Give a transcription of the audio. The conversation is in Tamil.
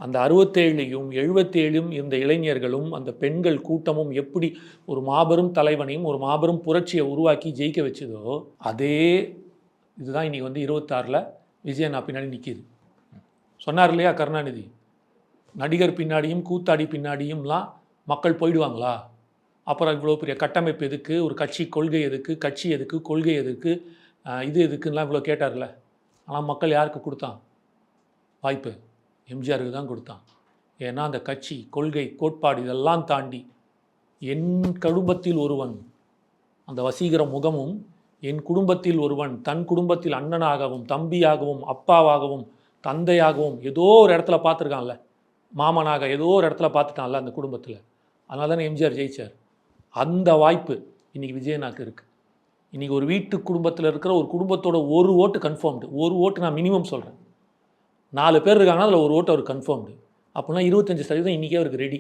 அந்த 67யும் 77யும் இந்த இளைஞர்களும் அந்த பெண்கள் கூட்டமும் எப்படி ஒரு மாபெரும் தலைவனையும் ஒரு மாபெரும் புரட்சியை உருவாக்கி ஜெயிக்க வச்சதோ அதே இதுதான் இன்றைக்கி வந்து 26ல் விஜயண்ணா பின்னாடி நிற்கிது. சொன்னார் இல்லையா கருணாநிதி, நடிகர் பின்னாடியும் கூத்தாடி பின்னாடியும்லாம் மக்கள் போயிடுவாங்களா, அப்புறம் இவ்வளோ பெரிய கட்டமைப்பு எதுக்கு, ஒரு கட்சி கொள்கை எதுக்கு, கட்சி எதுக்கு, கொள்கை எதுக்கு, இது எதுக்குன்னெலாம் இவ்வளோ கேட்டார்ல. ஆனால் மக்கள் யாருக்கு கொடுத்தான் வாய்ப்பு? எம்ஜிஆருக்கு தான் கொடுத்தான். ஏன்னா அந்த கட்சி கொள்கை கோட்பாடு இதெல்லாம் தாண்டி என் குடும்பத்தில் ஒருவன், அந்த வசீகர முகமும் என் குடும்பத்தில் ஒருவன் தன் குடும்பத்தில் அண்ணனாகவும் தம்பியாகவும் அப்பாவாகவும் தந்தையாகவும் ஏதோ ஒரு இடத்துல பார்த்துருக்கான்ல, மாமனாக ஏதோ ஒரு இடத்துல பார்த்துட்டான்ல அந்த குடும்பத்தில். அதனால தானே எம்ஜிஆர் ஜெயிச்சார். அந்த வாய்ப்பு இன்றைக்கி விஜயனாக்கு இருக்குது. இன்றைக்கி ஒரு வீட்டு குடும்பத்தில் இருக்கிற ஒரு குடும்பத்தோட ஒரு ஓட்டு கன்ஃபார்ம்டு, ஒரு ஓட்டு நான் மினிமம் சொல்கிறேன், 4 பேர் இருக்காங்கன்னா அதில் ஒரு ஓட்டு அவர் கன்ஃபார்ம்டு. அப்படின்னா 25% இன்றைக்கே அவருக்கு ரெடி.